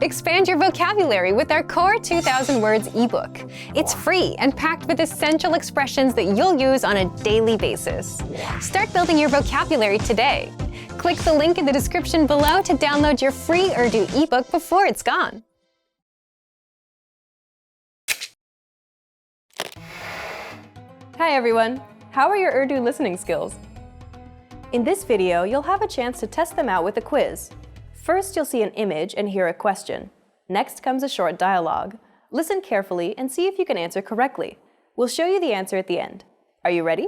Expand your vocabulary with our Core 2000 Words ebook. It's free and packed with essential expressions that you'll use on a daily basis. Start building your vocabulary today. Click the link in the description below to download your free Urdu ebook before it's gone. Hi everyone! How are your Urdu listening skills? In this video, you'll have a chance to test them out with a quiz. First, you'll see an image and hear a question. Next comes a short dialogue. Listen carefully and see if you can answer correctly. We'll show you the answer at the end. Are you ready?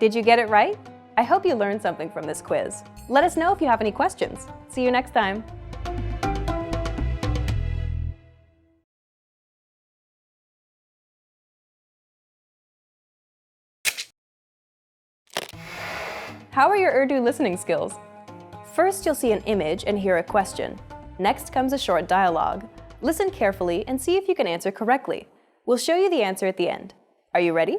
Did you get it right? I hope you learned something from this quiz. Let us know if you have any questions. See you next time. How are your Urdu listening skills? First, you'll see an image and hear a question. Next comes a short dialogue. Listen carefully and see if you can answer correctly. We'll show you the answer at the end. Are you ready?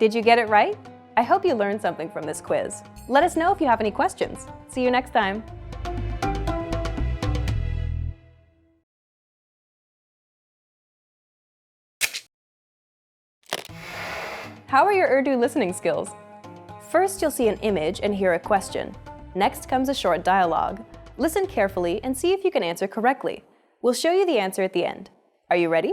Did you get it right? I hope you learned something from this quiz. Let us know if you have any questions. See you next time. How are your Urdu listening skills? First, you'll see an image and hear a question. Next comes a short dialogue. Listen carefully and see if you can answer correctly. We'll show you the answer at the end. Are you ready?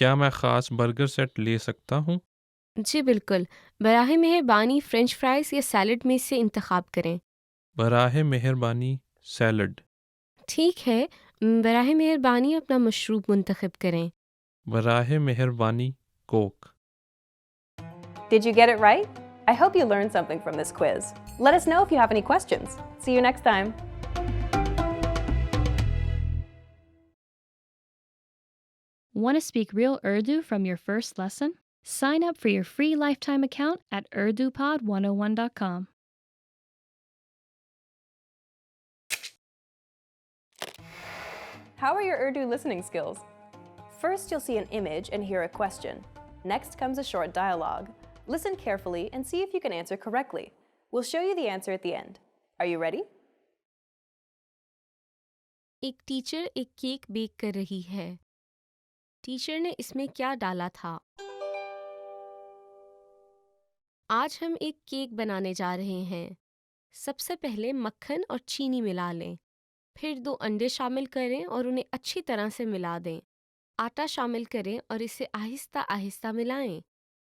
کیا میں خاص burger set لے سکتا ہوں؟ جی بالکل، براہ مہربانی French fries یا سیلڈ میں سے انتخاب کریں۔ براہ مہربانی سیلڈ۔ ٹھیک ہے، براہ مہربانی اپنا مشروب منتخب کریں۔ براہ مہربانی کوک۔ Did you get it right? I hope you learned something from this quiz. Let us know if you have any questions. See you next time. Want to speak real Urdu from your first lesson? Sign up for your free lifetime account at urdupod101.com. How are your Urdu listening skills? First, you'll see an image and hear a question. Next comes a short dialogue. Listen carefully and see if you can answer correctly. We'll show you the answer at the end. Are you ready? ایک teacher ایک cake back کر رہی ہے۔ Teacher نے اس میں کیا ڈالا تھا؟ آج ہم ایک کیک بنانے جا رہے ہیں۔ سب سے پہلے مکھن اور چینی ملا لیں، پھر 2 انڈے شامل کریں اور انہیں اچھی طرح سے ملا دیں۔ آٹا شامل کریں اور اسے آہستہ آہستہ ملائیں۔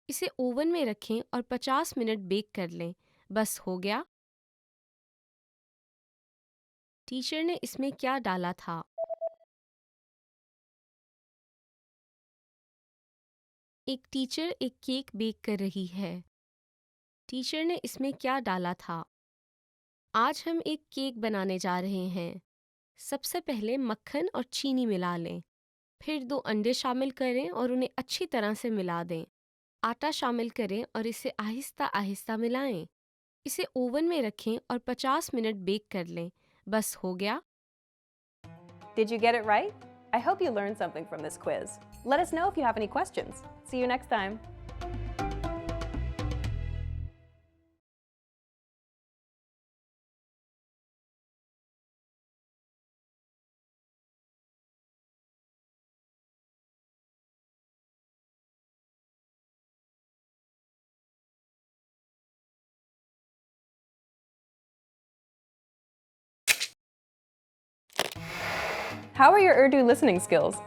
اسے اوون میں رکھیں اور 50 منٹ بیک کر لیں۔ بس ہو گیا۔ ٹیچر نے اس میں کیا ڈالا تھا؟ ایک ٹیچر ایک کیک بیک کر رہی ہے۔ ٹیچر نے اس میں کیا ڈالا تھا؟ آج ہم ایک کیک بنانے جا رہے ہیں۔ سب سے پہلے مکھن اور چینی ملا لیں، پھر 2 انڈے شامل کریں اور انہیں اچھی طرح سے ملا دیں۔ آٹا شامل کریں اور اسے آہستہ آہستہ ملائیں۔ اسے اوون میں رکھیں اور 50 منٹ بیک کر لیں۔ بس ہو گیا۔ Did you get it right? I hope you learned something from this quiz. Let us know if you have any questions. See you next time. How are your Urdu listening skills?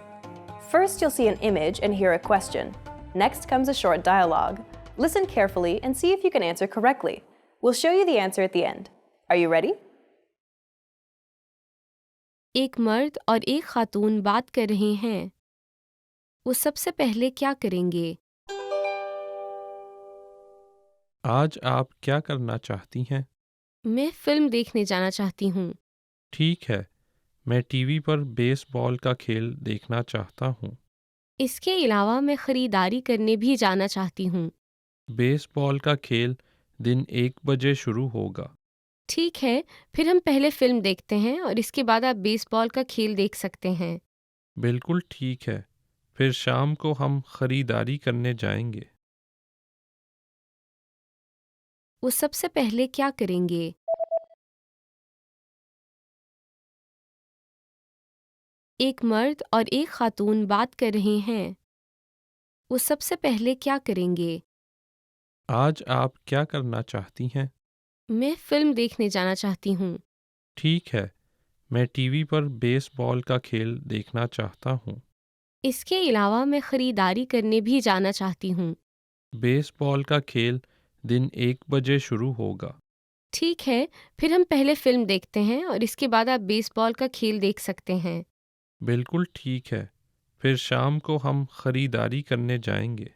First, you'll see an image and hear a question. Next comes a short dialogue. Listen carefully and see if you can answer correctly. We'll show you the answer at the end. Are you ready? ایک مرد اور ایک خاتون بات کر رہے ہیں۔ وہ سب سے پہلے کیا کریں گے؟ آج آپ کیا کرنا چاہتی ہیں؟ میں فلم دیکھنے جانا چاہتی ہوں۔ ٹھیک ہے، میں ٹی وی پر بیس بال کا کھیل دیکھنا چاہتا ہوں۔ اس کے علاوہ میں خریداری کرنے بھی جانا چاہتی ہوں۔ بیس بال کا کھیل دن 1 بجے شروع ہوگا۔ ٹھیک ہے، پھر ہم پہلے فلم دیکھتے ہیں اور اس کے بعد آپ بیس بال کا کھیل دیکھ سکتے ہیں۔ بالکل ٹھیک ہے، پھر شام کو ہم خریداری کرنے جائیں گے۔ وہ سب سے پہلے کیا کریں گے؟ ایک مرد اور ایک خاتون بات کر رہے ہیں۔ وہ سب سے پہلے کیا کریں گے؟ آج آپ کیا کرنا چاہتی ہیں؟ میں فلم دیکھنے جانا چاہتی ہوں۔ ٹھیک ہے، میں ٹی وی پر بیس بال کا کھیل دیکھنا چاہتا ہوں۔ اس کے علاوہ میں خریداری کرنے بھی جانا چاہتی ہوں۔ بیس بال کا کھیل دن 1 بجے شروع ہوگا۔ ٹھیک ہے، پھر ہم پہلے فلم دیکھتے ہیں اور اس کے بعد آپ بیس بال کا کھیل دیکھ سکتے ہیں۔ بالکل ٹھیک ہے، پھر شام کو ہم خریداری کرنے جائیں گے۔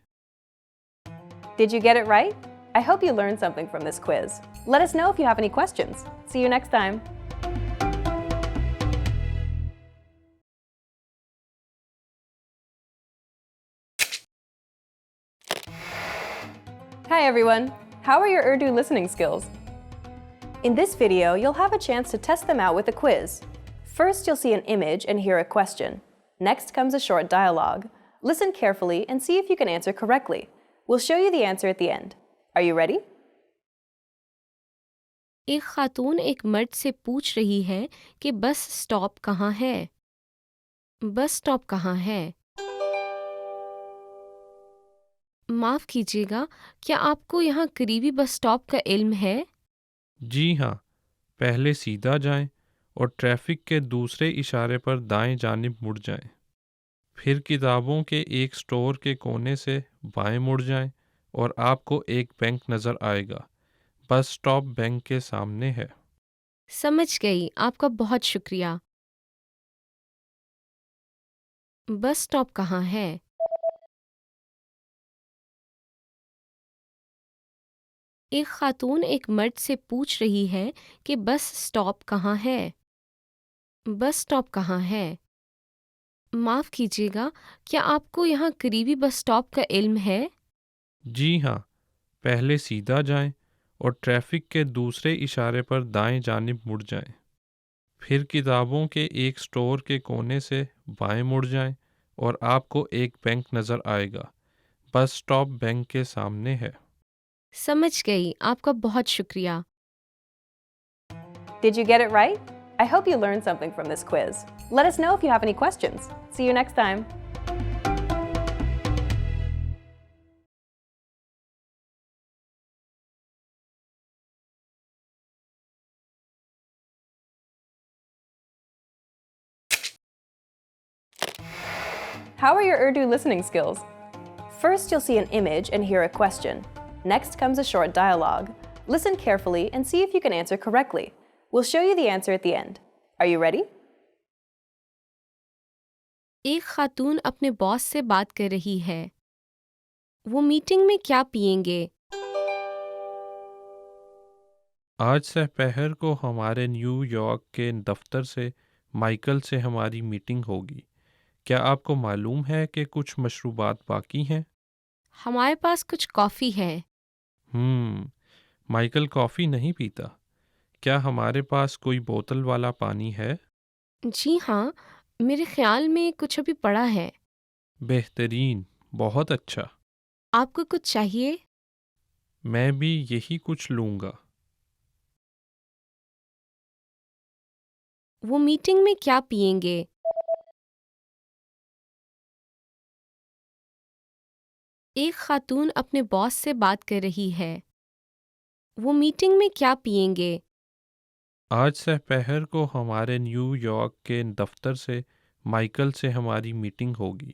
Did you get it right? I hope you learned something from this quiz. Let us know if you have any questions. See you next time. Hi everyone. How are your Urdu listening skills? In this video, you'll have a chance to test them out with a quiz. First, you'll see an image and hear a question. Next comes a short dialogue. Listen carefully and see if you can answer correctly. We'll show you the answer at the end. Are you ready? ایک خاتون ایک مرد سے پوچھ رہی ہے کہ bus stop کہاں ہے؟ بس سٹاپ کہاں ہے؟ معاف کیجیے گا، کیا آپ کو یہاں قریبی بس سٹاپ کا علم ہے؟ جی ہاں، پہلے سیدھا جائیں اور ٹریفک کے دوسرے اشارے پر دائیں جانب مڑ جائیں۔ پھر کتابوں کے ایک سٹور کے کونے سے بائیں مڑ جائیں اور آپ کو ایک بینک نظر آئے گا۔ بس سٹاپ بینک کے سامنے ہے۔ سمجھ گئی، آپ کا بہت شکریہ۔ بس سٹاپ کہاں ہے؟ ایک خاتون ایک مرد سے پوچھ رہی ہے کہ بس سٹاپ کہاں ہے؟ بس سٹاپ کہاں ہے؟ معاف کیجیے گا، کیا آپ کو یہاں قریبی بس سٹاپ کا علم ہے؟ جی ہاں، پہلے سیدھا جائیں اور ٹریفک کے دوسرے اشارے پر دائیں جانب مڑ جائیں۔ پھر کتابوں کے ایک سٹور کے کونے سے بائیں مڑ جائیں اور آپ کو ایک بینک نظر آئے گا۔ بس سٹاپ بینک کے سامنے ہے۔ سمجھ گئی، آپ کا بہت شکریہ۔ Did you get it right? I hope you learned something from this quiz. Let us know if you have any questions. See you next time. How are your Urdu listening skills? First, you'll see an image and hear a question. Next comes a short dialogue. Listen carefully and see if you can answer correctly. We'll show you the answer at the end. Are you ready? ایک خاتون اپنے باس سے بات کر رہی ہے۔ وہ meeting میں کیا پئیں گے؟ آج سہ پہر کو ہمارے نیو یارک کے دفتر سے مائیکل سے ہماری میٹنگ ہوگی۔ کیا آپ کو معلوم ہے کہ کچھ مشروبات باقی ہیں؟ ہمارے پاس کچھ کافی ہے۔ مائیکل کافی نہیں پیتا۔ کیا ہمارے پاس کوئی بوتل والا پانی ہے؟ جی ہاں، میرے خیال میں کچھ ابھی پڑا ہے۔ بہترین، بہت اچھا۔ آپ کو کچھ چاہیے؟ میں بھی یہی کچھ لوں گا۔ وہ میٹنگ میں کیا پئیں گے؟ ایک خاتون اپنے باس سے بات کر رہی ہے۔ وہ میٹنگ میں کیا پئیں گے؟ آج سہ پہر کو ہمارے نیو یارک کے دفتر سے مائیکل سے ہماری میٹنگ ہوگی۔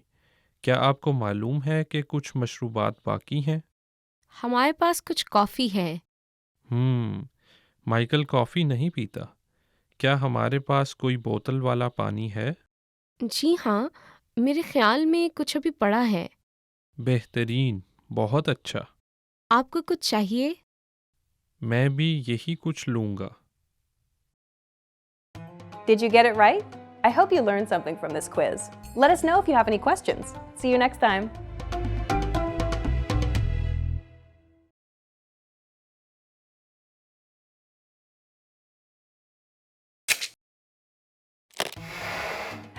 کیا آپ کو معلوم ہے کہ کچھ مشروبات باقی ہیں؟ ہمارے پاس کچھ کافی ہے۔ مائیکل کافی نہیں پیتا۔ کیا ہمارے پاس کوئی بوتل والا پانی ہے؟ جی ہاں، میرے خیال میں کچھ ابھی پڑا ہے۔ بہترین، بہت اچھا۔ آپ کو کچھ چاہیے؟ میں بھی یہی کچھ لوں گا۔ Did you get it right? I hope you learned something from this quiz. Let us know if you have any questions. See you next time.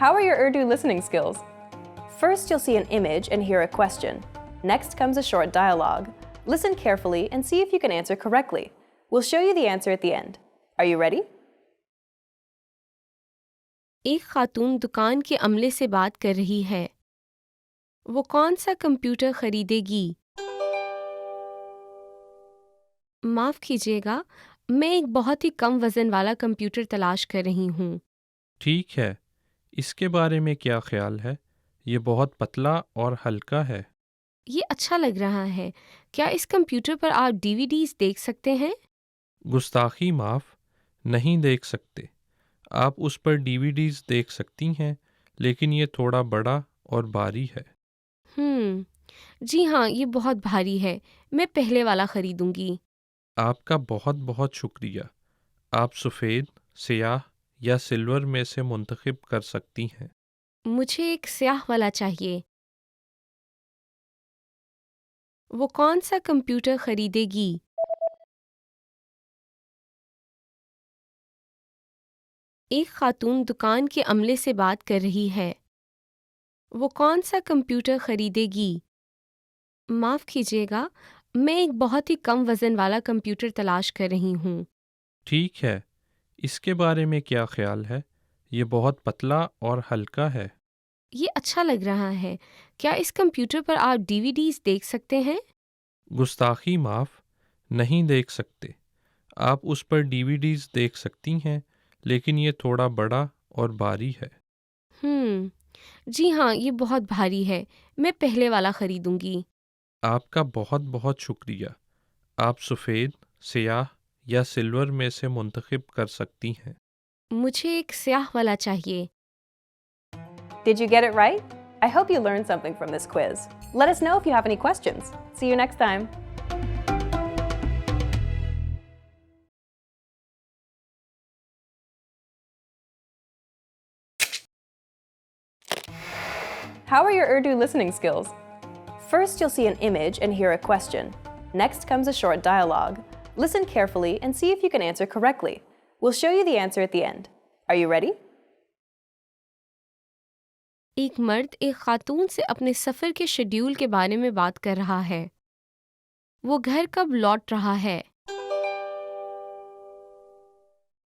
How are your Urdu listening skills? First, you'll see an image and hear a question. Next comes a short dialogue. Listen carefully and see if you can answer correctly. We'll show you the answer at the end. Are you ready? ایک خاتون دکان کے عملے سے بات کر رہی ہے۔ وہ کون سا کمپیوٹر خریدے گی؟ معاف کیجیے گا، میں ایک بہت ہی کم وزن والا کمپیوٹر تلاش کر رہی ہوں۔ ٹھیک ہے، اس کے بارے میں کیا خیال ہے؟ یہ بہت پتلا اور ہلکا ہے۔ یہ اچھا لگ رہا ہے۔ کیا اس کمپیوٹر پر آپ DVDs دیکھ سکتے ہیں؟ گستاخی معاف، نہیں دیکھ سکتے۔ آپ اس پر DVDs دیکھ سکتی ہیں، لیکن یہ تھوڑا بڑا اور بھاری ہے۔ جی ہاں، یہ بہت بھاری ہے۔ میں پہلے والا خریدوں گی۔ آپ کا بہت بہت شکریہ۔ آپ سفید، سیاہ یا سلور میں سے منتخب کر سکتی ہیں۔ مجھے ایک سیاہ والا چاہیے۔ وہ کون سا کمپیوٹر خریدے گی؟ ایک خاتون دکان کے عملے سے بات کر رہی ہے۔ وہ کون سا کمپیوٹر خریدے گی؟ معاف کیجیے گا، میں ایک بہت ہی کم وزن والا کمپیوٹر تلاش کر رہی ہوں۔ ٹھیک ہے، اس کے بارے میں کیا خیال ہے؟ یہ بہت پتلا اور ہلکا ہے۔ یہ اچھا لگ رہا ہے۔ کیا اس کمپیوٹر پر آپ DVDs دیکھ سکتے ہیں؟ گستاخی معاف، نہیں دیکھ سکتے۔ آپ اس پر DVDs دیکھ سکتی ہیں، لیکن یہ تھوڑا بڑا اور بھاری ہے۔ جی ہاں، یہ بہت بھاری ہے، میں پہلے والا خریدوں گی۔ آپ کا بہت بہت شکریہ۔ آپ سفید، سیاہ یا سلور میں سے منتخب کر سکتی ہیں۔ مجھے ایک سیاہ والا چاہیے۔ Did you get it right? I hope you learned something from this quiz. Let us know if you have any questions. See you next time. How are your Urdu listening skills? First, you'll see an image and hear a question. Next comes a short dialogue. Listen carefully and see if you can answer correctly. We'll show you the answer at the end. Are you ready? ایک مرد ایک خاتون سے اپنے سفر کے schedule کے بارے میں بات کر رہا ہے۔ وہ گھر کب لوٹ رہا ہے؟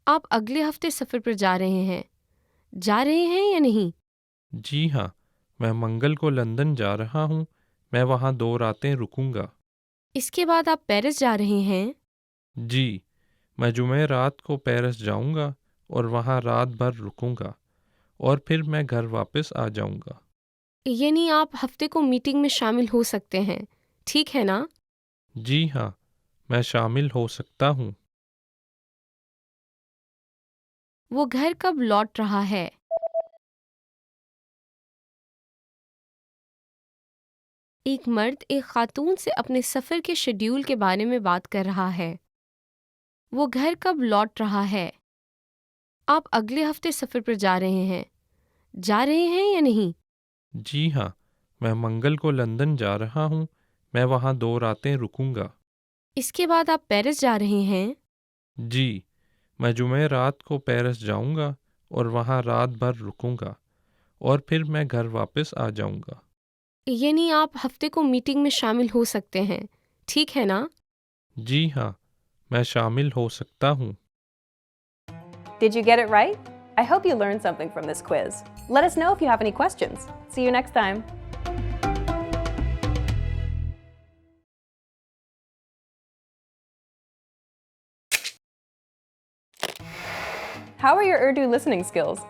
آپ اگلے ہفتے سفر پر جا رہے ہیں۔ جا رہے ہیں یا نہیں؟ جی ہاں، میں منگل کو لندن جا رہا ہوں۔ میں وہاں 2 راتیں رکوں گا۔ اس کے بعد آپ پیرس جا رہے ہیں۔ جی، میں جمعہ رات کو پیرس جاؤں گا اور وہاں رات بھر رکوں گا اور پھر میں گھر واپس آ جاؤں گا۔ یعنی آپ ہفتے کو میٹنگ میں شامل ہو سکتے ہیں، ٹھیک ہے نا؟ جی ہاں، میں شامل ہو سکتا ہوں۔ وہ گھر کب لوٹ رہا ہے؟ ایک مرد ایک خاتون سے اپنے سفر کے شیڈیول کے بارے میں بات کر رہا ہے۔ وہ گھر کب لوٹ رہا ہے؟ آپ اگلے ہفتے سفر پر جا رہے ہیں۔ جا رہے ہیں یا نہیں؟ جی ہاں، میں منگل کو لندن جا رہا ہوں۔ میں وہاں 2 راتیں رکوں گا۔ اس کے بعد آپ پیرس جا رہے ہیں۔ جی، میں جمعہ رات کو پیرس جاؤں گا اور وہاں رات بھر رکوں گا اور پھر میں گھر واپس آ جاؤں گا۔ یعنی آپ ہفتے کو میٹنگ میں شامل ہو سکتے ہیں، ٹھیک ہے نا؟ جی ہاں، میں شامل ہو سکتا ہوں۔ Did you get it right? I hope you learned something from this quiz. Let us know if you have any questions. See you next time. How are your Urdu listening skills?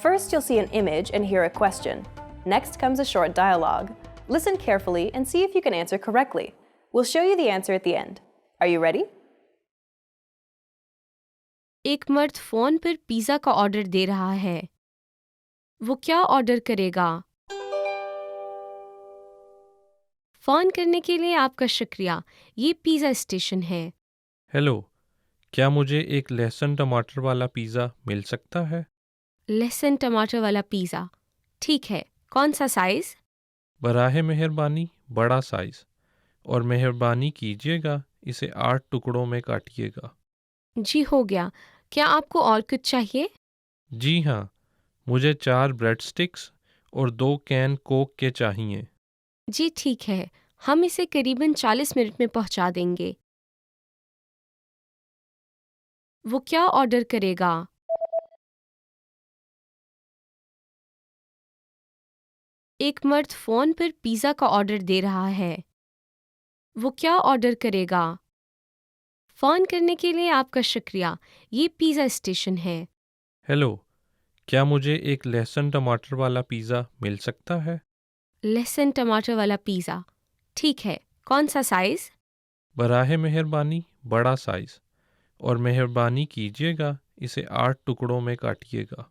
First, you'll see an image and hear a question. Next comes a short dialogue. Listen carefully and see if you can answer correctly. We'll show you the answer at the end. Are you ready? ایک مرد phone پر pizza کا order دے رہا ہے۔ وہ کیا order کرے گا؟ Phone کرنے کے لیے آپ کا شکریہ، یہ پیزا اسٹیشن ہے۔ ہیلو، کیا مجھے ایک لہسن ٹماٹر والا پیزا مل سکتا ہے؟ لہسن ٹماٹر والا پیزا، ٹھیک ہے، کون سا سائز؟ براہ مہربانی بڑا سائز، اور مہربانی کیجیے گا اسے 8 ٹکڑوں میں کاٹیے گا۔ جی ہو گیا، کیا آپ کو اور کچھ چاہیے؟ جی ہاں، مجھے 4 بریڈ سٹکس اور 2 کین کوک کے چاہیے۔ جی ٹھیک ہے، ہم اسے قریباً 40 منٹ میں پہنچا دیں گے۔ وہ کیا آرڈر کرے گا؟ ایک مرد فون پر پیزا کا آرڈر دے رہا ہے۔ وہ کیا آرڈر کرے گا؟ فون کرنے کے لیے آپ کا شکریہ، یہ پیزا اسٹیشن ہے۔ ہیلو، کیا مجھے ایک لہسن ٹماٹر والا پیزا مل سکتا ہے؟ لہسن ٹماٹر والا پیزا، ٹھیک ہے، کون سا سائز؟ براہ مہربانی بڑا سائز، اور مہربانی کیجیے گا اسے 8 ٹکڑوں میں کاٹیے گا۔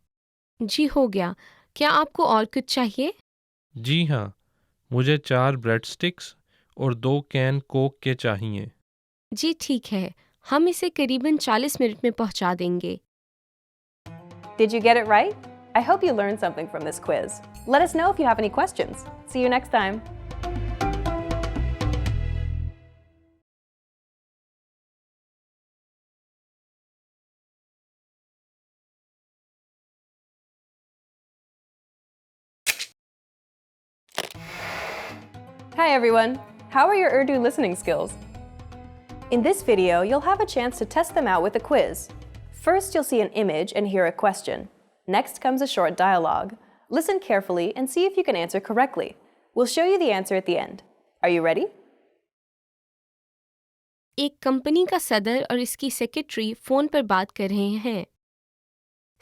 جی ہو گیا، کیا آپ کو اور کچھ چاہیے؟ جی ہاں، مجھے 4 بریڈ سٹکس اور 2 کین کوک کے چاہیے۔ جی ٹھیک ہے، ہم اسے قریباً 40 منٹ میں پہنچا دیں گے۔ Did you get it right? I hope you learned something from this quiz. Let us know if you have any questions. See you next time. Hi everyone! How are your Urdu listening skills? In this video, you'll have a chance to test them out with a quiz. First, you'll see an image and hear a question. Next comes a short dialogue. Listen carefully and see if you can answer correctly. We'll show you the answer at the end. Are you ready? ایک company کا صدر اور اس کی secretary phone پر بات کر رہے ہیں۔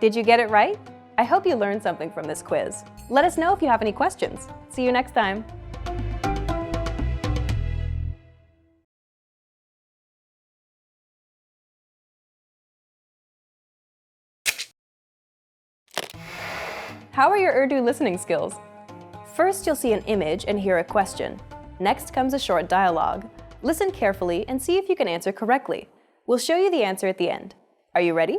Did you get it right? I hope you learned something from this quiz. Let us know if you have any questions. See you next time. How are your Urdu listening skills? First, you'll see an image and hear a question. Next comes a short dialogue. Listen carefully and see if you can answer correctly. We'll show you the answer at the end. Are you ready?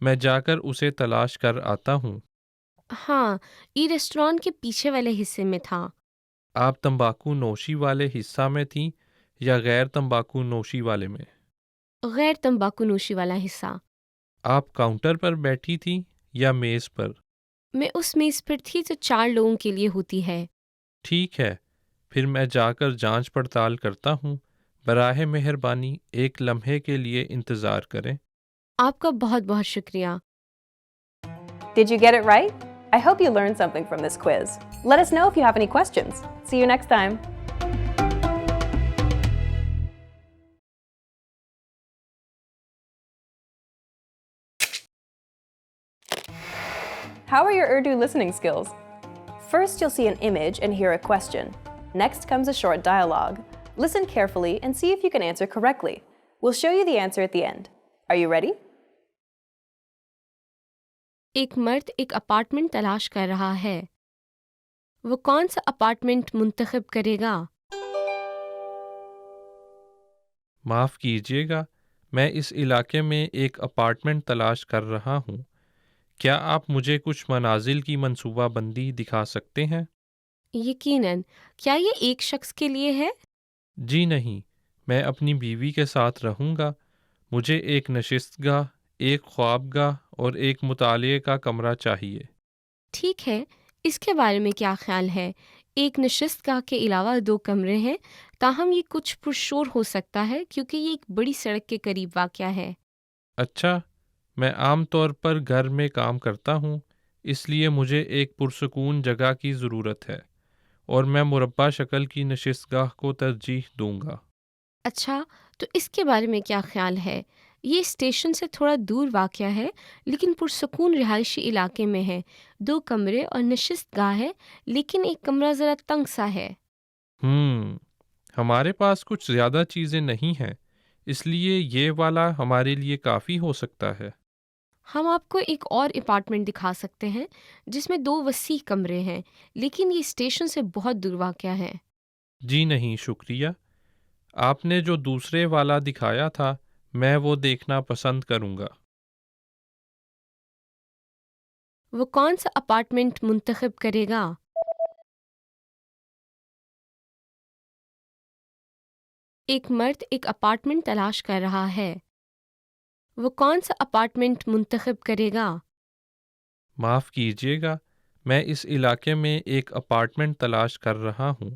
میں جا کر اسے تلاش کر آتا ہوں۔ ہاں، یہ ریسٹورانٹ کے پیچھے والے حصے میں تھا۔ آپ تمباکو نوشی والے حصہ میں تھیں یا غیر تمباکو نوشی والے میں؟ غیر تمباکو نوشی والا حصہ۔ آپ کاؤنٹر پر بیٹھی تھیں یا میز پر؟ میں اس میز پر تھی جو 4 لوگوں کے لیے ہوتی ہے۔ ٹھیک ہے، پھر میں جا کر جانچ پڑتال کرتا ہوں۔ براہ مہربانی ایک لمحے کے لیے انتظار کریں۔ آپ کا بہت بہت شکریہ۔ Did you get it right? I hope you learned something from this quiz. Let us know if you have any questions. See you next time. How are your Urdu listening skills? First, you'll see an image and hear a question. Next comes a short dialogue. Listen carefully and see if you can answer correctly. We'll show you the answer at the end. Are you ready? ایک مرد ایک apartment تلاش کر رہا ہے۔ وہ کون سا اپارٹمنٹ منتخب کرے گا؟ معاف کیجیے گا، میں اس علاقے میں ایک اپارٹمنٹ تلاش کر رہا ہوں۔ کیا آپ مجھے کچھ منازل کی منصوبہ بندی دکھا سکتے ہیں؟ یقیناً۔ کیا یہ ایک شخص کے لیے ہے؟ جی نہیں، میں اپنی بیوی کے ساتھ رہوں گا۔ مجھے ایک نشست گاہ، ایک خواب گاہ اور ایک مطالعے کا کمرہ چاہیے۔ ٹھیک ہے، اس کے بارے میں کیا خیال ہے؟ ایک نشست گاہ کے علاوہ 2 کمرے ہیں، تاہم یہ کچھ پرشور ہو سکتا ہے کیونکہ یہ ایک بڑی سڑک کے قریب واقع ہے۔ اچھا، میں عام طور پر گھر میں کام کرتا ہوں، اس لیے مجھے ایک پرسکون جگہ کی ضرورت ہے اور میں مربع شکل کی نشست گاہ کو ترجیح دوں گا۔ اچھا، تو اس کے بارے میں کیا خیال ہے؟ یہ اسٹیشن سے تھوڑا دور واقع ہے لیکن پرسکون رہائشی علاقے میں ہے۔ 2 کمرے اور نشست گاہ ہے لیکن ایک کمرہ ذرا تنگ سا ہے۔ ہمارے پاس کچھ زیادہ چیزیں نہیں ہیں، اس لیے یہ والا ہمارے لیے کافی ہو سکتا ہے۔ ہم آپ کو ایک اور اپارٹمنٹ دکھا سکتے ہیں جس میں 2 وسیع کمرے ہیں لیکن یہ اسٹیشن سے بہت دور واقع ہے۔ جی نہیں شکریہ، آپ نے جو دوسرے والا دکھایا تھا میں وہ دیکھنا پسند کروں گا۔ وہ کون سا اپارٹمنٹ منتخب کرے گا؟ ایک مرد ایک اپارٹمنٹ تلاش کر رہا ہے۔ وہ کون سا اپارٹمنٹ منتخب کرے گا؟ معاف کیجیے گا، میں اس علاقے میں ایک اپارٹمنٹ تلاش کر رہا ہوں۔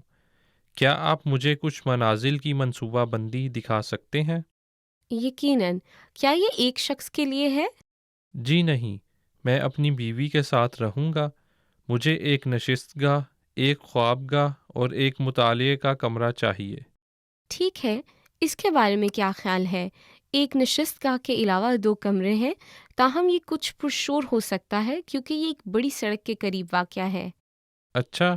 کیا آپ مجھے کچھ منازل کی منصوبہ بندی دکھا سکتے ہیں؟ یقیناً۔ کیا یہ ایک شخص کے لیے ہے؟ جی نہیں، میں اپنی بیوی کے ساتھ رہوں گا۔ مجھے ایک نشست گاہ، ایک خواب گاہ اور ایک مطالعے کا کمرہ چاہیے۔ ٹھیک ہے، اس کے بارے میں کیا خیال ہے؟ ایک نشست گاہ کے علاوہ 2 کمرے ہیں، تاہم یہ کچھ پرشور ہو سکتا ہے کیونکہ یہ ایک بڑی سڑک کے قریب واقع ہے۔ اچھا،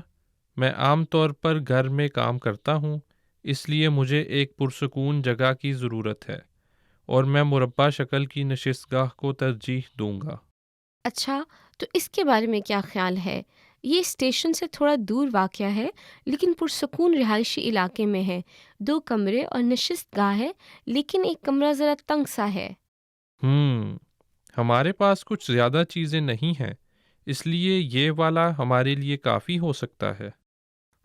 میں عام طور پر گھر میں کام کرتا ہوں، اس لیے مجھے ایک پرسکون جگہ کی ضرورت ہے اور میں مربع شکل کی نشست گاہ کو ترجیح دوں گا۔ اچھا، تو اس کے بارے میں کیا خیال ہے؟ یہ اسٹیشن سے تھوڑا دور واقع ہے لیکن پرسکون رہائشی علاقے میں ہے۔ 2 کمرے اور نشست گاہ ہے لیکن ایک کمرہ ذرا تنگ سا ہے۔ ہمارے پاس کچھ زیادہ چیزیں نہیں ہیں، اس لیے یہ والا ہمارے لیے کافی ہو سکتا ہے۔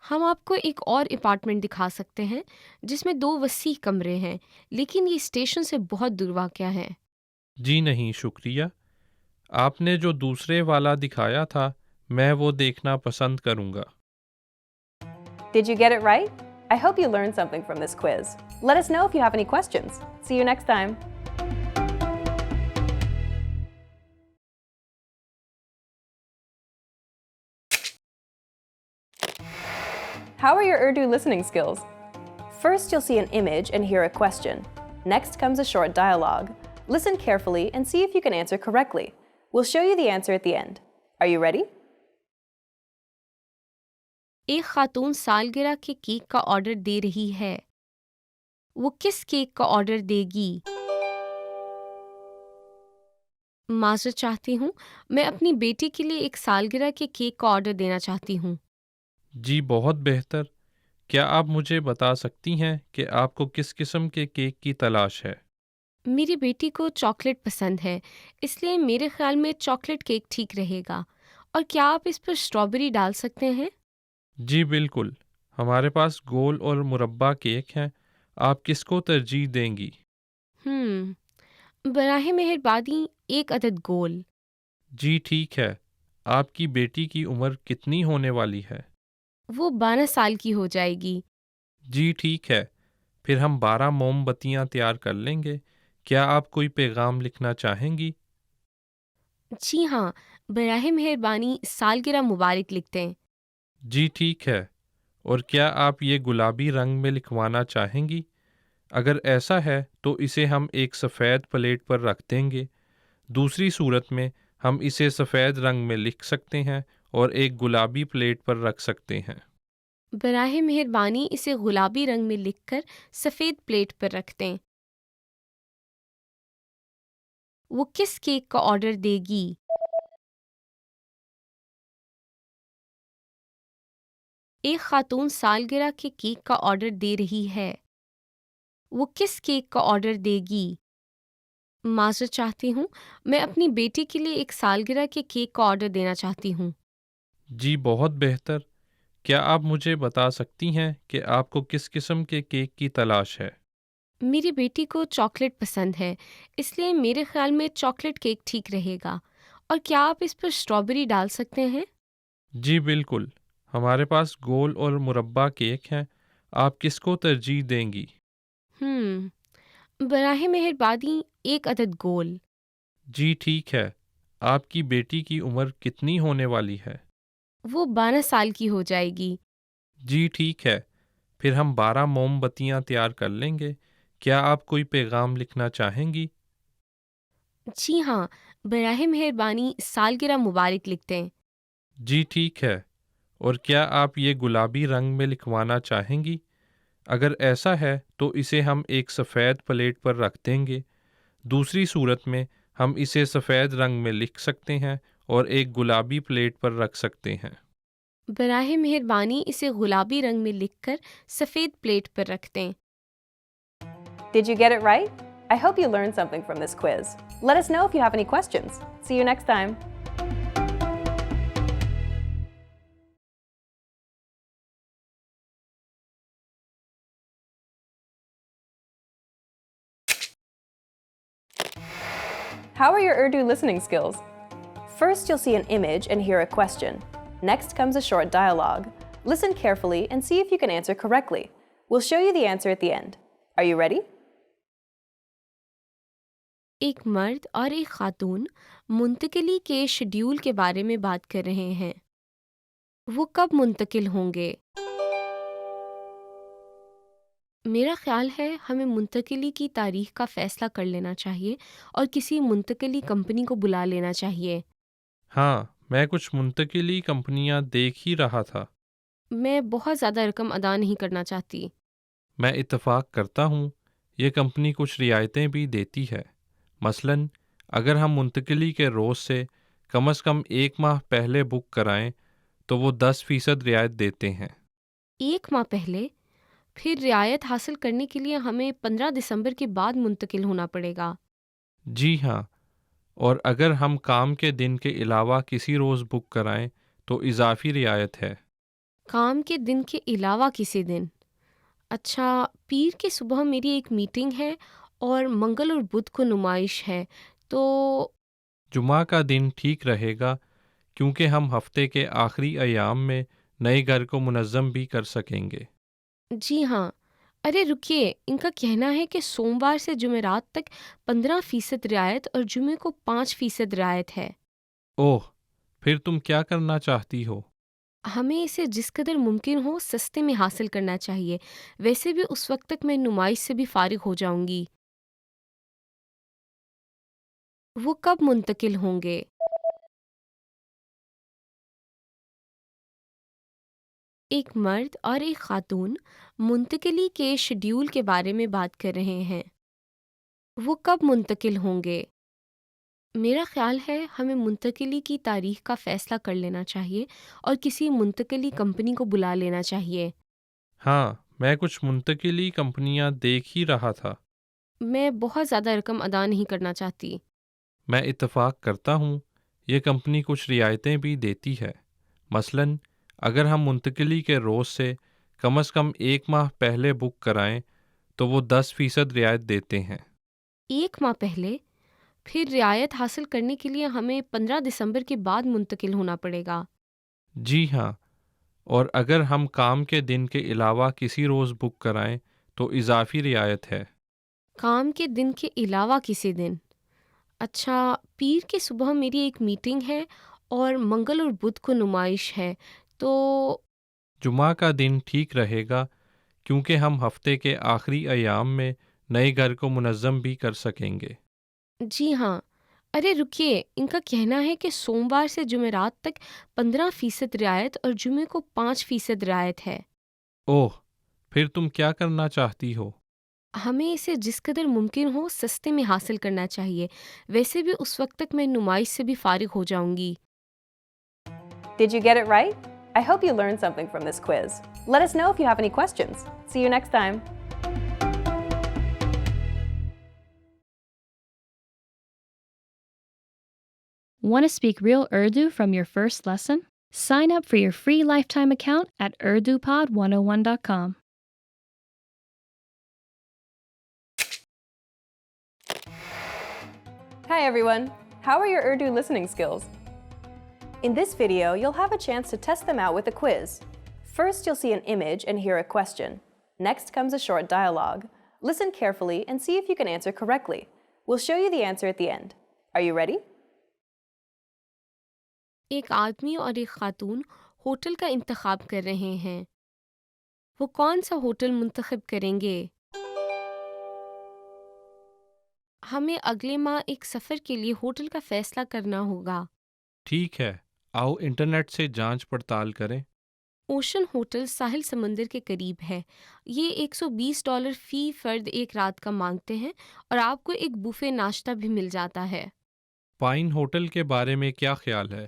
ہم آپ کو ایک اور اپارٹمنٹ دکھا سکتے ہیں جس میں 2 وسیع کمرے ہیں لیکن یہ اسٹیشن سے بہت دور واقع ہے۔ جی نہیں شکریہ، آپ نے جو دوسرے والا دکھایا تھا میں وہ دیکھنا پسند کروں گا۔ Did you get it right? I hope you learned something from this quiz. Let us know if you have any questions. See you next time. How are your Urdu listening skills? First, you'll see an image and hear a question. Next comes a short dialogue. Listen carefully and see if you can answer correctly. We'll show you the answer at the end. Are you ready? ایک خاتون سالگرہ کے cake کا order دے رہی ہے۔ وہ کس cake کا آرڈر دے گی؟ معذرت چاہتی ہوں، میں اپنی بیٹی کے لیے ایک سالگرہ کے کیک کا آرڈر دینا چاہتی ہوں۔ جی بہت بہتر، کیا آپ مجھے بتا سکتی ہیں کہ آپ کو کس قسم کے کیک کی تلاش ہے؟ میری بیٹی کو چاکلیٹ پسند ہے، اس لیے میرے خیال میں چاکلیٹ کیک ٹھیک رہے گا۔ اور کیا آپ اس پر اسٹرابیری ڈال سکتے ہیں؟ جی بالکل، ہمارے پاس گول اور مربع کیک ہیں، آپ کس کو ترجیح دیں گی؟ براہ مہربانی 1 عدد گول۔ جی ٹھیک ہے، آپ کی بیٹی کی عمر کتنی ہونے والی ہے؟ وہ 12 سال کی ہو جائے گی۔ جی ٹھیک ہے، پھر ہم 12 موم بتیاں تیار کر لیں گے۔ کیا آپ کوئی پیغام لکھنا چاہیں گی؟ جی ہاں، براہ مہربانی سالگرہ مبارک لکھ دیں۔ جی ٹھیک ہے، اور کیا آپ یہ گلابی رنگ میں لکھوانا چاہیں گی؟ اگر ایسا ہے تو اسے ہم ایک سفید پلیٹ پر رکھ دیں گے۔ دوسری صورت میں ہم اسے سفید رنگ میں لکھ سکتے ہیں اور ایک گلابی پلیٹ پر رکھ سکتے ہیں۔ براہ مہربانی اسے گلابی رنگ میں لکھ کر سفید پلیٹ پر رکھ دیں۔ وہ کس کیک کا آرڈر دے گی؟ ایک خاتون سالگرہ کے کیک کا آرڈر دے رہی ہے۔ وہ کس کیک کا آرڈر دے گی؟ معذرت چاہتی ہوں، میں اپنی بیٹی کے لیے ایک سالگرہ کے کیک کا آرڈر دینا چاہتی ہوں۔ جی بہت بہتر، کیا آپ مجھے بتا سکتی ہیں کہ آپ کو کس قسم کے کیک کی تلاش ہے؟ میری بیٹی کو چاکلیٹ پسند ہے، اس لیے میرے خیال میں چاکلیٹ کیک ٹھیک رہے گا۔ اور کیا آپ اس پر اسٹرابیری ڈال سکتے ہیں؟ جی بالکل، ہمارے پاس گول اور مربع کیک ہیں، آپ کس کو ترجیح دیں گی؟ براہ مہربانی 1 عدد گول۔ جی ٹھیک ہے، آپ کی بیٹی کی عمر کتنی ہونے والی ہے؟ وہ 12 سال کی ہو جائے گی۔ جی ٹھیک ہے، پھر ہم 12 موم بتیاں تیار کر لیں گے۔ کیا آپ کوئی پیغام لکھنا چاہیں گی؟ جی ہاں، براہ مہربانی سالگرہ مبارک لکھ دیں۔ جی ٹھیک ہے، اور کیا آپ یہ گلابی رنگ میں لکھوانا چاہیں گی؟ اگر ایسا ہے تو اسے ہم ایک سفید پلیٹ پر رکھ دیں گے۔ دوسری صورت میں ہم اسے سفید رنگ میں لکھ سکتے ہیں اور ایک گلابی پلیٹ پر رکھ سکتے ہیں۔ براہ مہربانی اسے گلابی رنگ میں لکھ کر سفید پلیٹ پر رکھ دیں۔ Did you get it right? I hope you learned something from this quiz. Let us know if you have any questions. See you next time. How are your Urdu listening skills? First, you'll see an image and hear a question. Next comes a short dialogue. Listen carefully and see if you can answer correctly. We'll show you the answer at the end. Are you ready? ایک مرد اور ایک خاتون منتقلی کے schedule کے بارے میں بات کر رہے ہیں۔ وہ کب منتقل ہوں گے؟ میرا خیال ہے ہمیں منتقلی کی تاریخ کا فیصلہ کر لینا چاہیے اور کسی منتقلی کمپنی کو بلا لینا چاہیے۔ ہاں، میں کچھ منتقلی کمپنیاں دیکھ ہی رہا تھا۔ میں بہت زیادہ رقم ادا نہیں کرنا چاہتی۔ میں اتفاق کرتا ہوں، یہ کمپنی کچھ رعایتیں بھی دیتی ہے۔ مثلاً اگر ہم منتقلی کے روز سے کم از کم 1 ماہ پہلے بک کرائیں تو وہ 10% رعایت دیتے ہیں۔ 1 ماہ پہلے؟ پھر رعایت حاصل کرنے کے لیے ہمیں 15 دسمبر کے بعد منتقل ہونا پڑے گا۔ جی ہاں، اور اگر ہم کام کے دن کے علاوہ کسی روز بک کرائیں تو اضافی رعایت ہے۔ کام کے دن کے علاوہ کسی دن؟ اچھا، پیر کی صبح میری ایک میٹنگ ہے اور منگل اور بدھ کو نمائش ہے، تو جمعہ کا دن ٹھیک رہے گا کیونکہ ہم ہفتے کے آخری ایام میں نئے گھر کو منظم بھی کر سکیں گے۔ جی ہاں۔ ارے رکیے، ان کا کہنا ہے کہ سوموار سے جمعرات تک 15% رعایت اور جمعے کو 5% رعایت ہے۔ اوہ، پھر تم کیا کرنا چاہتی ہو؟ ہمیں اسے جس قدر ممکن ہو سستے میں حاصل کرنا چاہیے، ویسے بھی اس وقت تک میں نمائش سے بھی فارغ ہو جاؤں گی۔ وہ کب منتقل ہوں گے؟ ایک مرد اور ایک خاتون منتقلی کے شیڈیول کے بارے میں بات کر رہے ہیں۔ وہ کب منتقل ہوں گے؟ میرا خیال ہے ہمیں منتقلی کی تاریخ کا فیصلہ کر لینا چاہیے اور کسی منتقلی کمپنی کو بلا لینا چاہیے۔ ہاں، میں کچھ منتقلی کمپنیاں دیکھ ہی رہا تھا۔ میں بہت زیادہ رقم ادا نہیں کرنا چاہتی۔ میں اتفاق کرتا ہوں، یہ کمپنی کچھ رعایتیں بھی دیتی ہے۔ مثلاً اگر ہم منتقلی کے روز سے کم از کم 1 ماہ پہلے بک کرائیں تو وہ 10% رعایت دیتے ہیں۔ 1 ماہ پہلے؟ پھر رعایت حاصل کرنے کے لیے ہمیں 15 دسمبر کے بعد منتقل ہونا پڑے گا۔ جی ہاں، اور اگر ہم کام کے دن کے علاوہ کسی روز بک کرائیں تو اضافی رعایت ہے۔ کام کے دن کے علاوہ کسی دن؟ اچھا، پیر کے صبح میری ایک میٹنگ ہے اور منگل اور بدھ کو نمائش ہے، تو جمعہ کا دن ٹھیک رہے گا کیونکہ ہم ہفتے کے آخری ایام میں نئے گھر کو منظم بھی کر سکیں گے۔ جی ہاں۔ ارے رکیے، ان کا کہنا ہے کہ سوموار سے جمعرات تک 15% رعایت اور جمعے کو 5% رعایت ہے۔ اوہ، پھر تم کیا کرنا چاہتی ہو؟ ہمیں اسے جس قدر ممکن ہو سستے میں حاصل کرنا چاہیے، ویسے بھی اس وقت تک میں نمائش سے بھی فارغ ہو جاؤں گی۔ Did you get it right? I hope you learned something from this quiz. Let us know if you have any questions. See you next time. Want to speak real Urdu from your first lesson? Sign up for your free lifetime account at urdupod101.com. Hi everyone! How are your Urdu listening skills? In this video, you'll have a chance to test them out with a quiz. First, you'll see an image and hear a question. Next comes a short dialogue. Listen carefully and see if you can answer correctly. We'll show you the answer at the end. Are you ready? ایک آدمی اور ایک خاتون hotel کا انتخاب کر رہے ہیں۔ وہ کون سا ہوٹل منتخب کریں گے؟ ہمیں اگلے ماہ ایک سفر کے لیے ہوٹل کا فیصلہ کرنا ہوگا۔ ٹھیک ہے، آؤ انٹرنیٹ سے جانچ پڑتال کریں۔ اوشن ہوٹل ساحل سمندر کے قریب ہے۔ یہ $120 فی فرد ایک رات کا مانگتے ہیں اور آپ کو ایک بوفے ناشتہ بھی مل جاتا ہے۔ پائن ہوٹل کے بارے میں کیا خیال ہے؟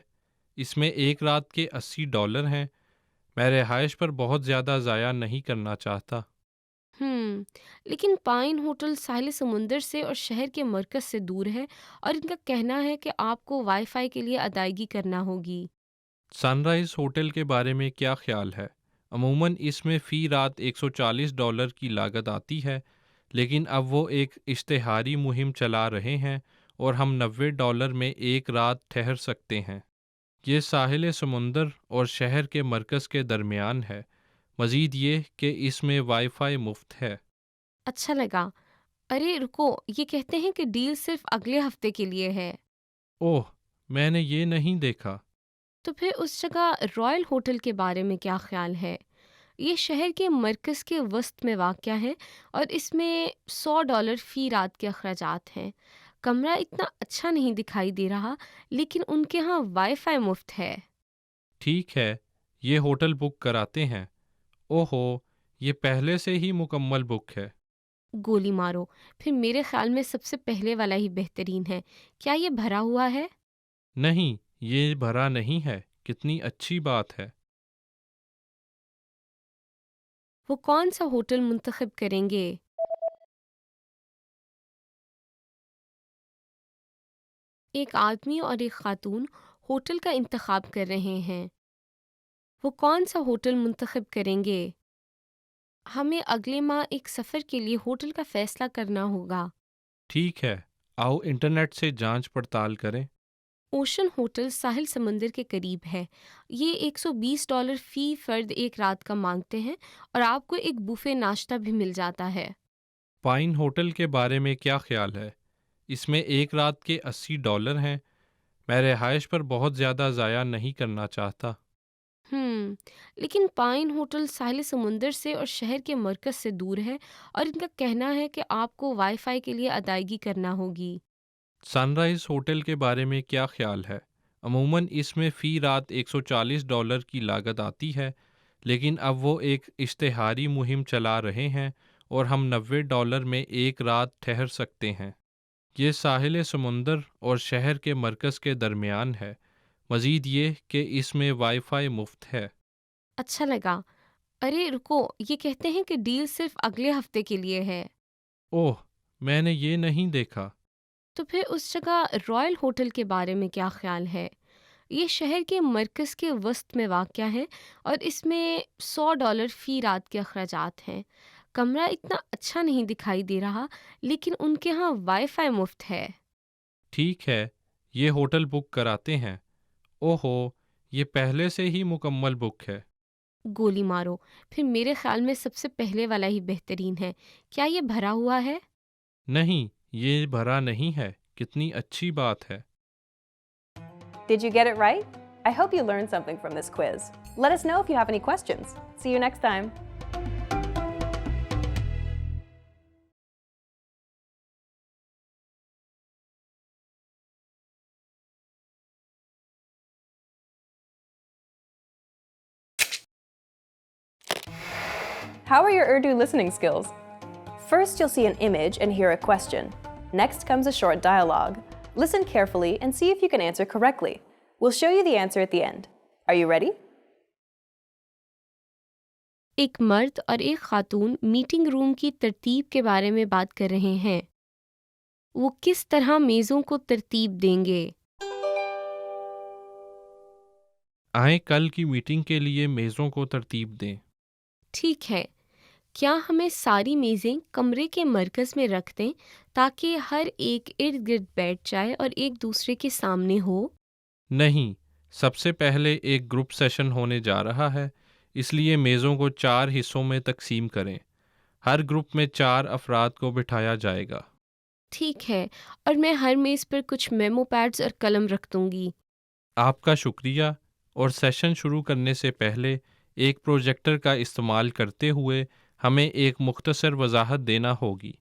اس میں ایک رات کے $80 ہیں۔ میں رہائش پر بہت زیادہ ضائع نہیں کرنا چاہتا۔ لیکن پائن ہوٹل ساحل سمندر سے اور شہر کے مرکز سے دور ہے اور ان کا کہنا ہے کہ آپ کو وائی فائی کے لیے ادائیگی کرنا ہوگی۔ سن رائز ہوٹل کے بارے میں کیا خیال ہے؟ عموماً اس میں فی رات $140 کی لاگت آتی ہے، لیکن اب وہ ایک اشتہاری مہم چلا رہے ہیں اور ہم $90 میں ایک رات ٹھہر سکتے ہیں۔ یہ ساحل سمندر اور شہر کے مرکز کے درمیان ہے، مزید یہ کہ اس میں وائی فائی مفت ہے۔ اچھا لگا۔ ارے رکو، یہ کہتے ہیں کہ ڈیل صرف اگلے ہفتے کے لیے ہے۔ اوہ، میں نے یہ نہیں دیکھا۔ تو پھر اس جگہ رائل ہوٹل کے بارے میں کیا خیال ہے؟ یہ شہر کے مرکز کے وسط میں واقع ہے اور اس میں $100 فی رات کے اخراجات ہیں۔ کمرہ اتنا اچھا نہیں دکھائی دے رہا، لیکن ان کے ہاں وائی فائی مفت ہے۔ ٹھیک ہے، یہ ہوٹل بک کراتے ہیں۔ اوہو، یہ پہلے سے ہی مکمل بک ہے۔ گولی مارو، پھر میرے خیال میں سب سے پہلے والا ہی بہترین ہے۔ کیا یہ بھرا ہوا ہے؟ نہیں، یہ بھرا نہیں ہے۔ کتنی اچھی بات ہے۔ وہ کون سا ہوٹل منتخب کریں گے؟ ایک آدمی اور ایک خاتون ہوٹل کا انتخاب کر رہے ہیں۔ وہ کون سا ہوٹل منتخب کریں گے؟ ہمیں اگلے ماہ ایک سفر کے لیے ہوٹل کا فیصلہ کرنا ہوگا۔ ٹھیک ہے، آؤ انٹرنیٹ سے جانچ پڑتال کریں۔ اوشن ہوٹل ساحل سمندر کے قریب ہے۔ یہ $120 فی فرد ایک رات کا مانگتے ہیں اور آپ کو ایک بوفے ناشتہ بھی مل جاتا ہے۔ پائن ہوٹل کے بارے میں کیا خیال ہے؟ اس میں ایک رات کے $80 ہیں۔ میں رہائش پر بہت زیادہ ضائع نہیں کرنا چاہتا۔ لیکن پائن ہوٹل ساحل سمندر سے اور شہر کے مرکز سے دور ہے اور ان کا کہنا ہے کہ آپ کو وائی فائی کے لیے ادائیگی کرنا ہوگی۔ سن رائز ہوٹل کے بارے میں کیا خیال ہے؟ عموماً اس میں فی رات $140 کی لاگت آتی ہے، لیکن اب وہ ایک اشتہاری مہم چلا رہے ہیں اور ہم $90 میں ایک رات ٹھہر سکتے ہیں۔ یہ ساحل سمندر اور شہر کے مرکز کے درمیان ہے، مزید یہ کہ اس میں وائی فائی مفت ہے۔ اچھا لگا۔ ارے رکو، یہ کہتے ہیں کہ ڈیل صرف اگلے ہفتے کے لیے ہے۔ اوہ، میں نے یہ نہیں دیکھا۔ تو پھر اس جگہ رائل ہوٹل کے بارے میں کیا خیال ہے؟ یہ شہر کے مرکز کے وسط میں واقع ہے اور اس میں $100 فی رات کے اخراجات ہیں۔ کمرہ اتنا اچھا نہیں دکھائی دے رہا، لیکن ان کے ہاں وائی فائی مفت ہے۔ ٹھیک ہے، یہ ہوٹل بک کراتے ہیں۔ اوہو، یہ پہلے سے ہی مکمل بک ہے۔ گولی مارو، پھر میرے خیال میں سب سے پہلے والا ہی بہترین ہے۔ کیا یہ بھرا ہوا ہے؟ نہیں، یہ بھرا نہیں ہے۔ کتنی اچھی بات ہے۔ Did you get it right? I hope you learned something from this quiz. Let us know if you have any questions. See you next time. How are your Urdu listening skills? First, you'll see an image and hear a question. Next comes a short dialogue. Listen carefully and see if you can answer correctly. We'll show you the answer at the end. Are you ready? ایک مرد اور ایک خاتون meeting room کی ترتیب کے بارے میں بات کر رہے ہیں۔ وہ کس طرح میزوں کو ترتیب دیں گے؟ آئیں کل کی میٹنگ کے لیے میزوں کو ترتیب دیں۔ ٹھیک ہے، کیا ہمیں ساری میزیں کمرے کے مرکز میں رکھ دیں تاکہ ہر ایک ارد گرد بیٹھ جائے اور ایک دوسرے کے سامنے ہو؟ نہیں، سب سے پہلے ایک گروپ سیشن ہونے جا رہا ہے، اس لیے میزوں کو 4 حصوں میں تقسیم کریں۔ ہر گروپ میں 4 افراد کو بٹھایا جائے گا۔ ٹھیک ہے، اور میں ہر میز پر کچھ میمو پیڈز اور قلم رکھ دوں گی۔ آپ کا شکریہ، اور سیشن شروع کرنے سے پہلے ایک پروجیکٹر کا استعمال کرتے ہوئے ہمیں ایک مختصر وضاحت دینا ہوگی،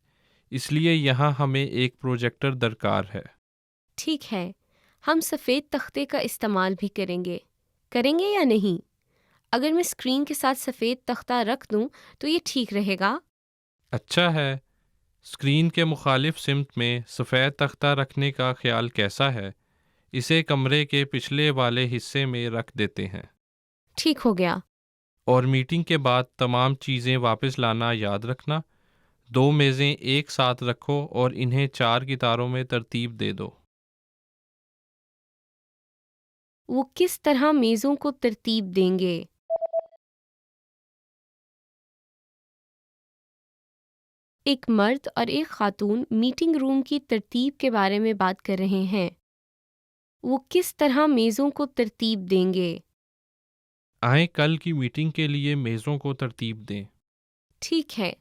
اس لیے یہاں ہمیں ایک پروجیکٹر درکار ہے۔ ٹھیک ہے، ہم سفید تختے کا استعمال بھی کریں گے یا نہیں؟ اگر میں اسکرین کے ساتھ سفید تختہ رکھ دوں تو یہ ٹھیک رہے گا؟ اچھا ہے، اسکرین کے مخالف سمت میں سفید تختہ رکھنے کا خیال کیسا ہے؟ اسے کمرے کے پچھلے والے حصے میں رکھ دیتے ہیں۔ ٹھیک ہو گیا۔ اور میٹنگ کے بعد تمام چیزیں واپس لانا یاد رکھنا۔ 2 میزیں ایک ساتھ رکھو اور انہیں 4 قطاروں میں ترتیب دے دو۔ وہ کس طرح میزوں کو ترتیب دیں گے؟ ایک مرد اور ایک خاتون میٹنگ روم کی ترتیب کے بارے میں بات کر رہے ہیں۔ وہ کس طرح میزوں کو ترتیب دیں گے؟ آئیں کل کی میٹنگ کے لیے میزوں کو ترتیب دیں۔ ٹھیک ہے،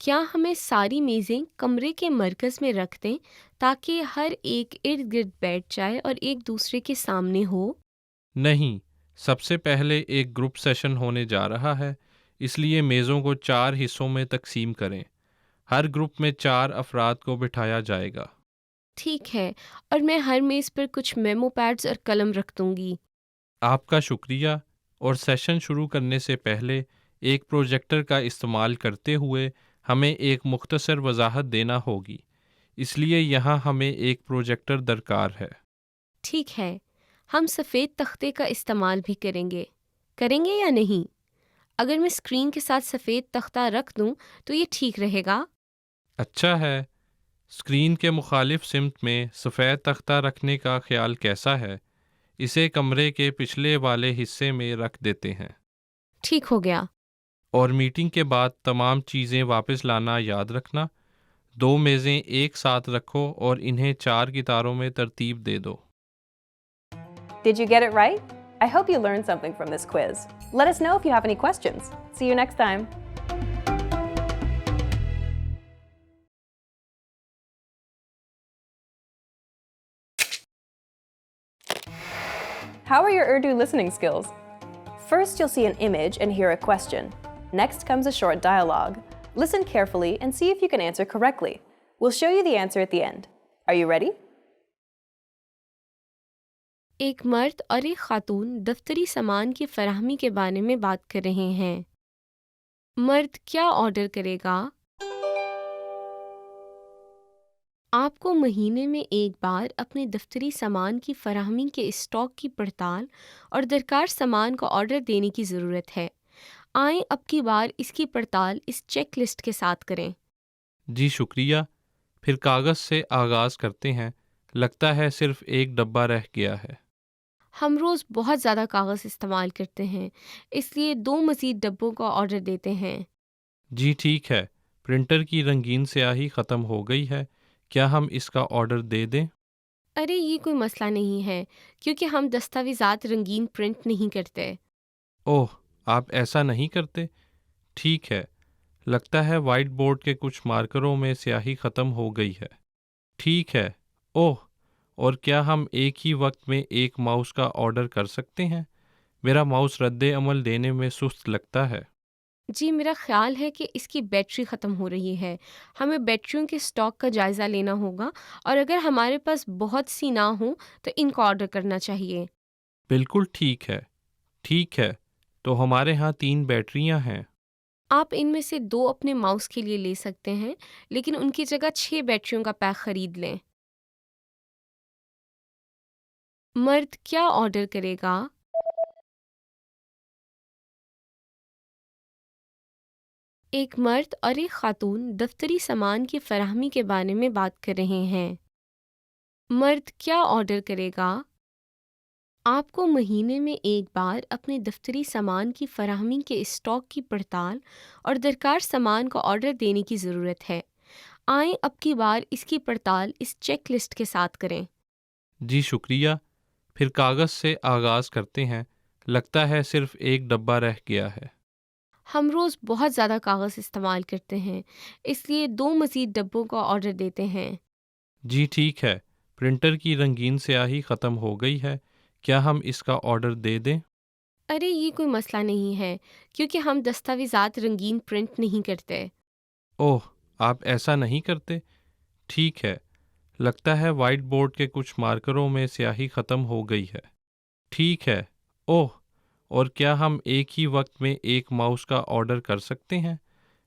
کیا ہمیں ساری میزیں کمرے کے مرکز میں رکھ دیں تاکہ ہر ایک ارد گرد بیٹھ جائے اور ایک دوسرے کے سامنے ہو؟ نہیں، سب سے پہلے ایک گروپ سیشن ہونے جا رہا ہے، اس لیے میزوں کو 4 حصوں میں تقسیم کریں۔ ہر گروپ میں 4 افراد کو بٹھایا جائے گا۔ ٹھیک ہے، اور میں ہر میز پر کچھ میمو پیڈز اور قلم رکھ دوں گی۔ آپ کا شکریہ، اور سیشن شروع کرنے سے پہلے ایک پروجیکٹر کا استعمال کرتے ہوئے ہمیں ایک مختصر وضاحت دینا ہوگی، اس لیے یہاں ہمیں ایک پروجیکٹر درکار ہے۔ ٹھیک ہے، ہم سفید تختے کا استعمال بھی کریں گے یا نہیں؟ اگر میں اسکرین کے ساتھ سفید تختہ رکھ دوں تو یہ ٹھیک رہے گا؟ اچھا ہے، اسکرین کے مخالف سمت میں سفید تختہ رکھنے کا خیال کیسا ہے؟ اسے کمرے کے پچھلے والے حصے میں رکھ دیتے ہیں۔ ٹھیک ہو گیا۔ اور میٹنگ کے بعد تمام چیزیں واپس لانا یاد رکھنا۔ 2 میزیں ایک ساتھ رکھو اور انہیں 4 قطاروں میں ترتیب دے دو۔ Did you get it right? I hope you learned something from this quiz. Let us know if you have any questions. See you next time. How are your Urdu listening skills? First, you'll see an image and hear a question. Next comes a short dialogue. Listen carefully and see if you can answer correctly. We'll show you the answer at the end. Are you ready? ایک مرد اور ایک خاتون دفتری سامان کی فراہمی کے بارے میں بات کر رہے ہیں۔ مرد کیا آرڈر کرے گا؟ آپ کو مہینے میں ایک بار اپنے دفتری سامان کی فراہمی کے اسٹاک کی پڑتال اور درکار سامان کا آرڈر دینے کی ضرورت ہے۔ آئیں اب کی بار اس کی پڑتال اس چیک لسٹ کے ساتھ کریں۔ جی شکریہ، پھر کاغذ سے آغاز کرتے ہیں، لگتا ہے صرف ایک ڈبہ رہ گیا ہے۔ ہم روز بہت زیادہ کاغذ استعمال کرتے ہیں، اس لیے 2 مزید ڈبوں کا آرڈر دیتے ہیں۔ جی ٹھیک ہے، پرنٹر کی رنگین سیاہی ختم ہو گئی ہے، کیا ہم اس کا آرڈر دے دیں؟ ارے یہ کوئی مسئلہ نہیں ہے، کیونکہ ہم دستاویزات رنگین پرنٹ نہیں کرتے۔ اوہ، آپ ایسا نہیں کرتے؟ ٹھیک ہے، لگتا ہے وائٹ بورڈ کے کچھ مارکروں میں سیاہی ختم ہو گئی ہے۔ ٹھیک ہے، اوہ، اور کیا ہم ایک ہی وقت میں ایک ماؤس کا آرڈر کر سکتے ہیں؟ میرا ماؤس رد عمل دینے میں سست لگتا ہے۔ جی میرا خیال ہے کہ اس کی بیٹری ختم ہو رہی ہے، ہمیں بیٹریوں کے اسٹاک کا جائزہ لینا ہوگا، اور اگر ہمارے پاس بہت سی نہ ہوں تو ان کو آرڈر کرنا چاہیے۔ بالکل ٹھیک ہے، ٹھیک ہے، تو ہمارے ہاں 3 بیٹریاں ہیں۔ آپ ان میں سے 2 اپنے ماؤس کے لیے لے سکتے ہیں، لیکن ان کی جگہ 6 بیٹریوں کا پیک خرید لیں۔ مرد کیا آرڈر کرے گا؟ ایک مرد اور ایک خاتون دفتری سامان کی فراہمی کے بارے میں بات کر رہے ہیں۔ مرد کیا آرڈر کرے گا؟ آپ کو مہینے میں ایک بار اپنے دفتری سامان کی فراہمی کے اسٹاک کی پڑتال اور درکار سامان کا آرڈر دینے کی ضرورت ہے۔ آئیں اب کی بار اس کی پڑتال اس چیک لسٹ کے ساتھ کریں۔ جی شکریہ، پھر کاغذ سے آغاز کرتے ہیں، لگتا ہے صرف ایک ڈبہ رہ گیا ہے۔ ہم روز بہت زیادہ کاغذ استعمال کرتے ہیں، اس لیے 2 مزید ڈبوں کا آرڈر دیتے ہیں۔ جی ٹھیک ہے، پرنٹر کی رنگین سیاہی ختم ہو گئی ہے، کیا ہم اس کا آرڈر دے دیں؟ ارے یہ کوئی مسئلہ نہیں ہے، کیونکہ ہم دستاویزات رنگین پرنٹ نہیں کرتے۔ اوہ، آپ ایسا نہیں کرتے؟ ٹھیک ہے، لگتا ہے وائٹ بورڈ کے کچھ مارکروں میں سیاہی ختم ہو گئی ہے۔ ٹھیک ہے، اوہ، اور کیا ہم ایک ہی وقت میں ایک ماؤس کا آرڈر کر سکتے ہیں؟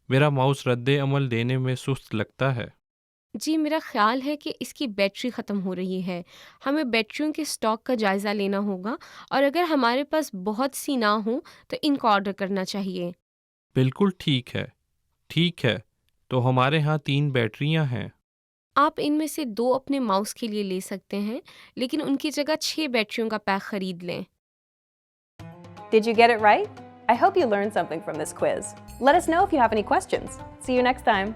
میرا ماؤس رد عمل دینے میں سست لگتا ہے۔ جی میرا خیال ہے کہ اس کی بیٹری ختم ہو رہی ہے، ہمیں بیٹریوں کے اسٹاک کا جائزہ لینا ہوگا، اور اگر ہمارے پاس بہت سی نہ ہوں تو ان کو آرڈر کرنا چاہیے۔ بالکل ٹھیک ہے، ٹھیک ہے، تو ہمارے ہاں 3 بیٹریاں ہیں۔ آپ ان میں سے 2 اپنے ماؤس کے لیے لے سکتے ہیں، لیکن ان کی جگہ 6 بیٹریوں کا پیک خرید لیں۔ Did you get it right? I hope you learned something from this quiz. Let us know if you have any questions. See you next time.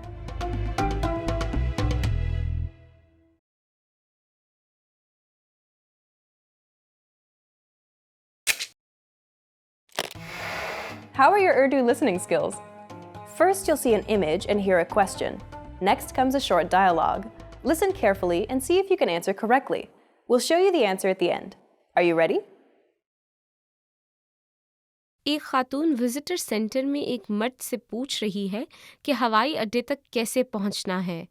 How are your Urdu listening skills? First, you'll see an image and hear a question. Next comes a short dialogue. Listen carefully and see if you can answer correctly. We'll show you the answer at the end. Are you ready? ایک خاتون visitor centre میں ایک مرد سے پوچھ رہی ہے کہ ہوائی اڈے تک کیسے پہنچنا ہے۔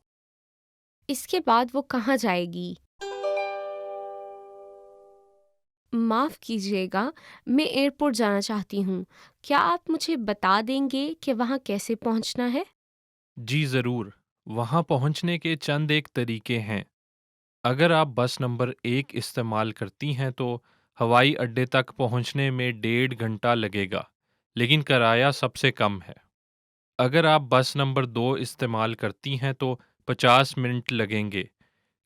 اس کے بعد وہ کہاں جائے گی؟ معاف کیجیے گا، میں ایئرپورٹ جانا چاہتی ہوں، کیا آپ مجھے بتا دیں گے کہ وہاں کیسے پہنچنا ہے؟ جی ضرور، وہاں پہنچنے کے چند ایک طریقے ہیں۔ اگر آپ بس نمبر 1 استعمال کرتی ہیں تو ہوائی اڈے تک پہنچنے میں 1.5 گھنٹہ لگے گا، لیکن کرایہ سب سے کم ہے۔ اگر آپ بس نمبر 2 استعمال کرتی ہیں تو 50 منٹ لگیں گے،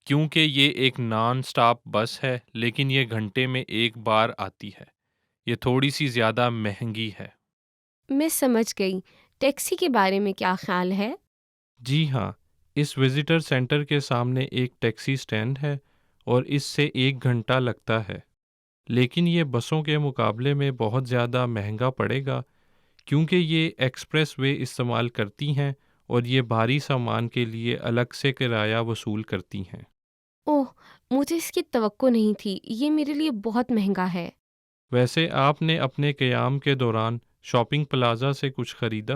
کیونکہ یہ ایک نان سٹاپ بس ہے، لیکن یہ گھنٹے میں ایک بار آتی ہے۔ یہ تھوڑی سی زیادہ مہنگی ہے۔ میں سمجھ گئی، ٹیکسی کے بارے میں کیا خیال ہے؟ جی ہاں، اس وزٹر سینٹر کے سامنے ایک ٹیکسی سٹینڈ ہے اور اس سے 1 گھنٹہ لگتا ہے، لیکن یہ بسوں کے مقابلے میں بہت زیادہ مہنگا پڑے گا کیونکہ یہ ایکسپریس وے استعمال کرتی ہیں اور یہ بھاری سامان کے لیے الگ سے کرایہ وصول کرتی ہیں۔ اوہ، مجھے اس کی توقع نہیں تھی، یہ میرے لیے بہت مہنگا ہے۔ ویسے آپ نے اپنے قیام کے دوران شاپنگ پلازا سے کچھ خریدا؟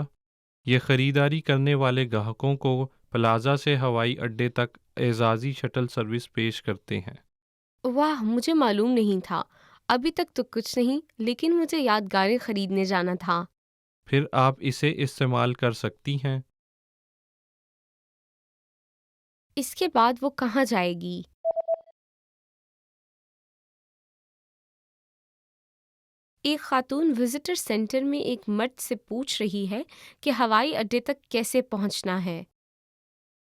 یہ خریداری کرنے والے گاہکوں کو پلازا سے ہوائی اڈے تک اعزازی شٹل سروس پیش کرتے ہیں۔ واہ، مجھے معلوم نہیں تھا۔ ابھی تک تو کچھ نہیں، لیکن مجھے یادگاریں خریدنے جانا تھا۔ پھر آپ اسے استعمال کر سکتی ہیں۔ اس کے بعد وہ کہاں جائے گی؟ ایک خاتون وزٹر سینٹر میں ایک مرد سے پوچھ رہی ہے کہ ہوائی اڈے تک کیسے پہنچنا ہے۔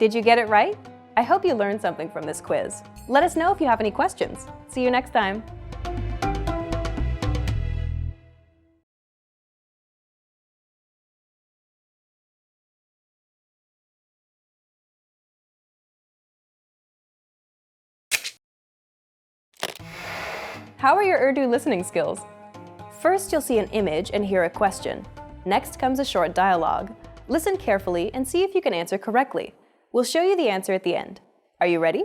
Did you get it right? I hope you learned something from this quiz. Let us know if you have any questions. See you next time. How are your Urdu listening skills? First, you'll see an image and hear a question. Next comes a short dialogue. Listen carefully and see if you can answer correctly. We'll show you the answer at the end. Are you ready?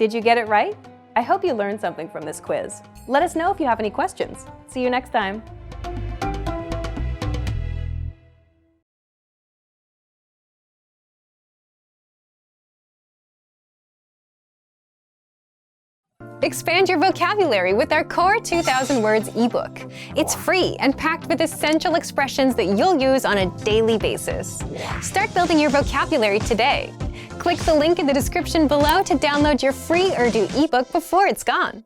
Did you get it right? I hope you learned something from this quiz. Let us know if you have any questions. See you next time. Expand your vocabulary with our Core 2000 Words ebook. It's free and packed with essential expressions that you'll use on a daily basis. Start building your vocabulary today. Click the link in the description below to download your free Urdu ebook before it's gone.